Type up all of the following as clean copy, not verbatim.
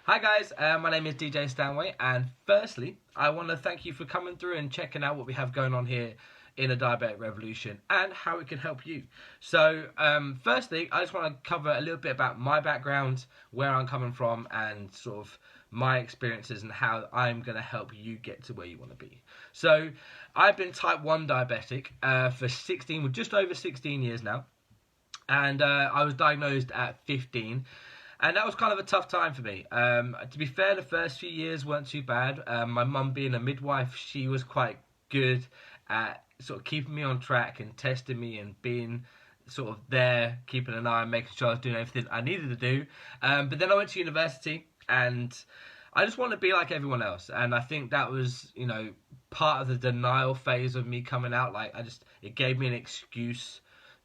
Hi guys, my name is DJ Stanway, and firstly, I want to thank you for coming through and checking out what we have going on here in the Diabetic Revolution and how it can help you. So, firstly, I just want to cover a little bit about my background, where I'm coming from, and sort of my experiences and how I'm going to help you get to where you want to be. So, I've been type 1 diabetic for just over 16 years now, and I was diagnosed at 15. And that was kind of a tough time for me. To be fair, the first few years weren't too bad. My mum being a midwife, she was quite good at sort of keeping me on track and testing me and being sort of there, keeping an eye on making sure I was doing everything I needed to do. But then I went to university and I just wanted to be like everyone else. And I think that was, part of the denial phase of me coming out. It gave me an excuse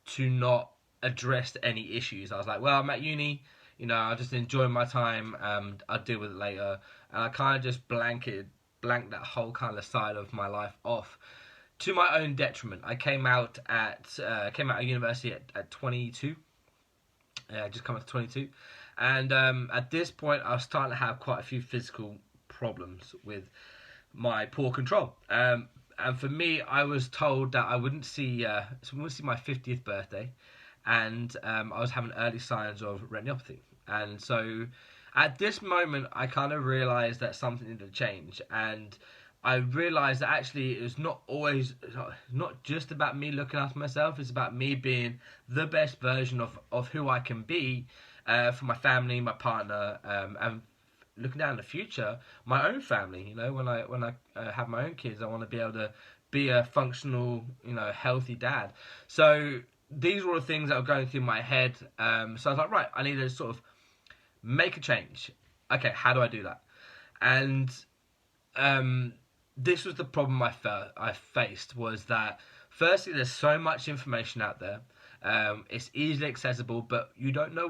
to not address any issues. I was like, well, I'm at uni, I just enjoy my time and I'll deal with it later. And I kind of just blanked that whole kind of side of my life off to my own detriment. I came out of university at 22. Just come up to 22. And at this point, I was starting to have quite a few physical problems with my poor control. And for me, I was told that I wouldn't see my 50th birthday, and I was having early signs of retinopathy. And so at this moment, I kind of realized that something needed to change. And I realized that actually it was not just about me looking after myself. It's about me being the best version of who I can be for my family, my partner, and looking down in the future, my own family. When I have my own kids, I want to be able to be a functional, healthy dad. So these were the things that were going through my head. So I was like, right, I need to sort of make a change. Okay, how do I do that? And this was the problem I faced, was that firstly, there's so much information out there. It's easily accessible, but you don't know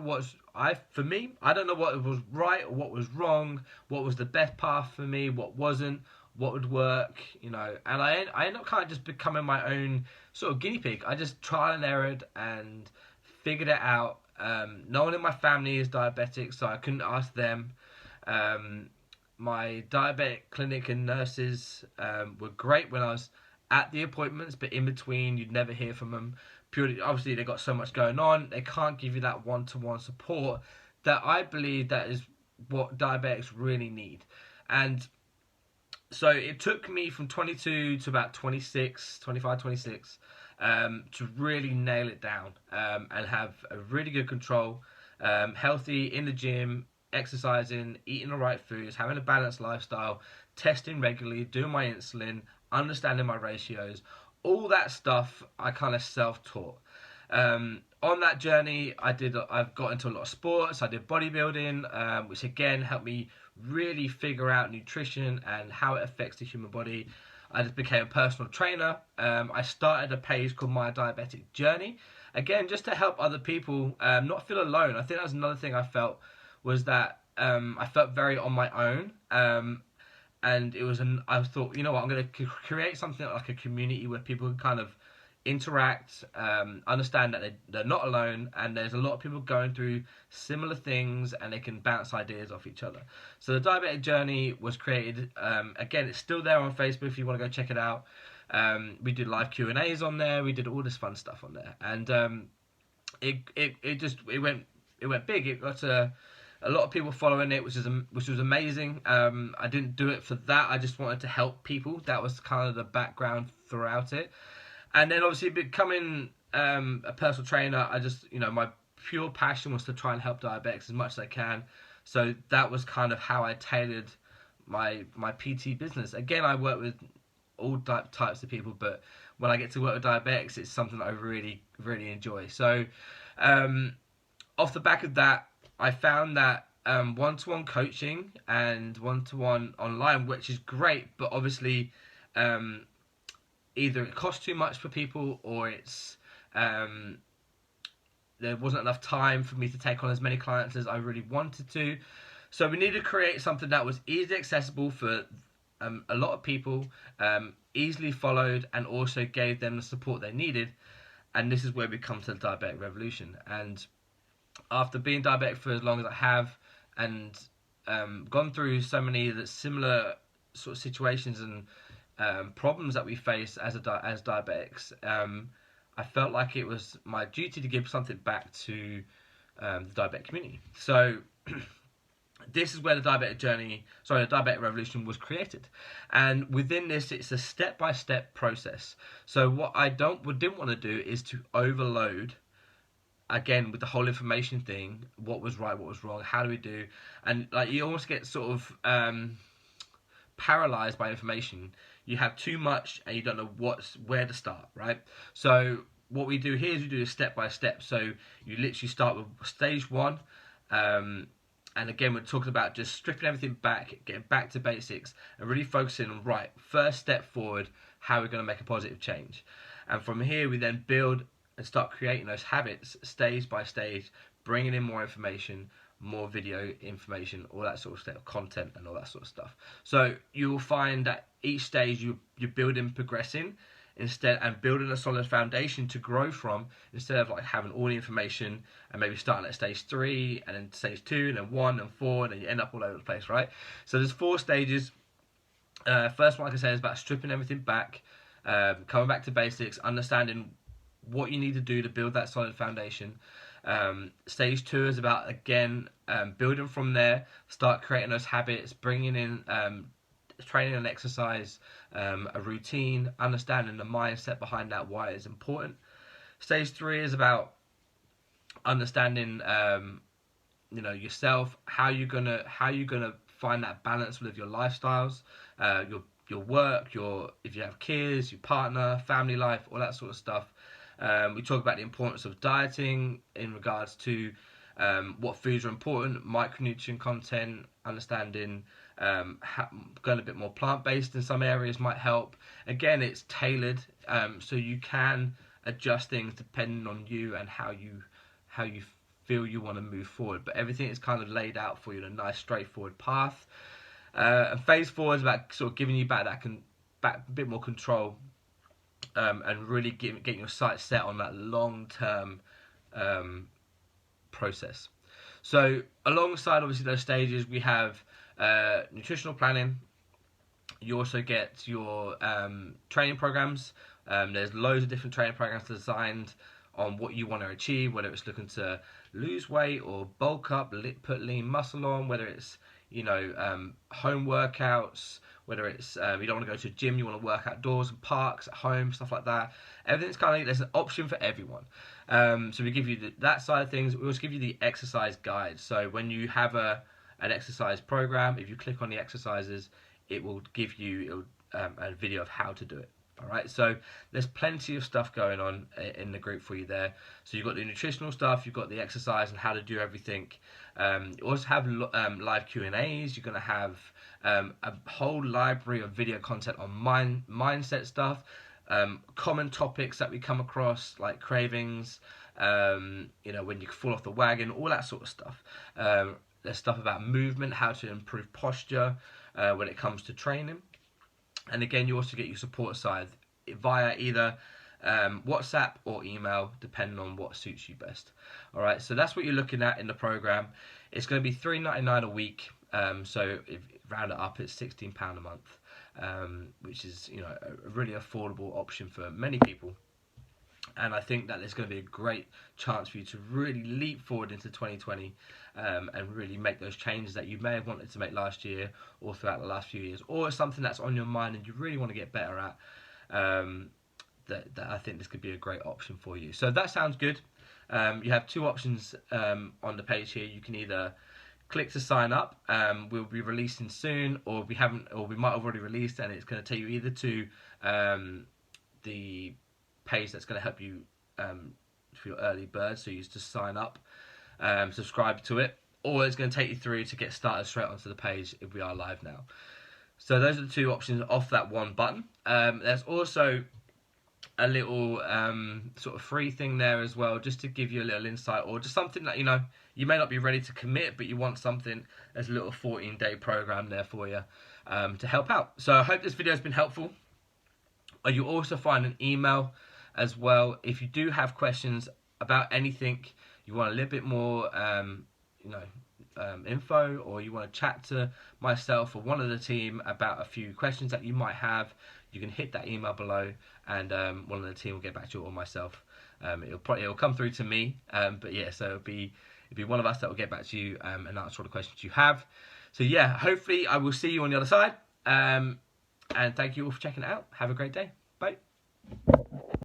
I don't know what was right or what was wrong, what was the best path for me, what wasn't, what would work, and I ended up kind of just becoming my own sort of guinea pig. I just trial and errored and figured it out. No one in my family is diabetic, so I couldn't ask them. My diabetic clinic and nurses were great when I was at the appointments, but in between, you'd never hear from them. Purely, obviously, they got so much going on, they can't give you that one-to-one support that I believe that is what diabetics really need. And so it took me from 22 to about 26, 25, 26, to really nail it down and have a really good control, healthy in the gym, exercising, eating the right foods, having a balanced lifestyle, testing regularly, doing my insulin, understanding my ratios, all that stuff I kind of self-taught. On that journey, I've got into a lot of sports. I did bodybuilding, which again helped me really figure out nutrition and how it affects the human body. I just became a personal trainer. I started a page called My Diabetic Journey, again just to help other people not feel alone. I think that was another thing I felt, was that I felt very on my own. And I thought, you know what, I'm going to create something like a community where people can kind of interact, understand that they're not alone, and there's a lot of people going through similar things, and they can bounce ideas off each other. So the Diabetic Journey was created. Again, it's still there on Facebook if you want to go check it out. We did live Q&As on there. We did all this fun stuff on there, and it went big. It got a lot of people following it, which was amazing. I didn't do it for that. I just wanted to help people. That was kind of the background throughout it. And then obviously becoming a personal trainer, I just, my pure passion was to try and help diabetics as much as I can. So that was kind of how I tailored my PT business. Again, I work with all types of people, but when I get to work with diabetics, it's something that I really, really enjoy. So off the back of that, I found that one-to-one coaching and one-to-one online, which is great, but obviously either it costs too much for people, or it's there wasn't enough time for me to take on as many clients as I really wanted to. So we needed to create something that was easily accessible for a lot of people, easily followed, and also gave them the support they needed. And this is where we come to the Diabetic Revolution. And after being diabetic for as long as I have, and gone through so many of the similar sort of situations and problems that we face as as diabetics, I felt like it was my duty to give something back to the diabetic community. So this is where the Diabetic Revolution was created, and within this, it's a step-by-step process. So what I didn't want to do is to overload again with the whole information thing. What was right, what was wrong, how do we do, and like you almost get sort of paralyzed by information. You have too much and you don't know where to start, right? So what we do here is we do a step by step. So you literally start with stage one, and again we're talking about just stripping everything back, getting back to basics, and really focusing on right first step forward, how we're going to make a positive change. And from here we then build and start creating those habits stage by stage, bringing in more information, more video information, all that sort of stuff, content and all that sort of stuff. So you will find that each stage you're building, progressing, instead, and building a solid foundation to grow from, instead of like having all the information and maybe starting at stage 3 and then stage 2 and then 1 and 4 and then you end up all over the place, right? So there's 4 stages. First one, like I said, is about stripping everything back, coming back to basics, understanding what you need to do to build that solid foundation. Stage 2 is about, again, building from there, start creating those habits, bringing in training and exercise, a routine, understanding the mindset behind that, why it's important. Stage 3 is about understanding yourself, how you're gonna find that balance with your lifestyles, your work, if you have kids, your partner, family life, all that sort of stuff. We talk about the importance of dieting in regards to what foods are important, micronutrient content, understanding going a bit more plant-based in some areas might help. Again, it's tailored, so you can adjust things depending on you and how you feel you want to move forward. But everything is kind of laid out for you in a nice, straightforward path. And phase 4 is about sort of giving you back a bit more control, and really getting your sights set on that long-term process. So alongside obviously those stages, we have nutritional planning. You also get your training programs. There's loads of different training programs designed on what you want to achieve, whether it's looking to lose weight or bulk up, put lean muscle on, whether it's home workouts, whether it's you don't want to go to a gym, you want to work outdoors and parks at home, stuff like that. Everything's kind of, there's an option for everyone. So we give you that side of things. We also give you the exercise guide. So when you have an exercise program, if you click on the exercises, it will give you a video of how to do it. All right, so there's plenty of stuff going on in the group for you there. So you've got the nutritional stuff, you've got the exercise and how to do everything. You also have live Q&As. You're going to have a whole library of video content on mindset stuff, common topics that we come across like cravings, when you fall off the wagon, all that sort of stuff. There's stuff about movement, how to improve posture when it comes to training. And again, you also get your support side via either WhatsApp or email, depending on what suits you best. All right, so that's what you're looking at in the program. It's going to be $3.99 a week. So if round it up, it's £16 a month, which is a really affordable option for many people. And I think that there's going to be a great chance for you to really leap forward into 2020 and really make those changes that you may have wanted to make last year or throughout the last few years, or something that's on your mind and you really want to get better at. That I think this could be a great option for you. So if that sounds good, you have 2 options on the page here. You can either click to sign up. We'll be releasing soon, or we might have already released, and it's going to take you either to the page that's going to help you for your early bird, so you just sign up, subscribe to it, or it's going to take you through to get started straight onto the page if we are live now. So those are the 2 options off that one button. There's also a little sort of free thing there as well, just to give you a little insight, or just something that you may not be ready to commit, but you want something. There's a little 14-day program there for you to help out. So I hope this video has been helpful. You also find an email as well if you do have questions about anything, you want a little bit more info, or you want to chat to myself or one of the team about a few questions that you might have, you can hit that email below, and one of the team will get back to you, or myself. It'll come through to me, but yeah, so it'll be one of us that will get back to you and answer all the questions you have. So yeah, hopefully I will see you on the other side. And thank you all for checking it out. Have a great day. Bye.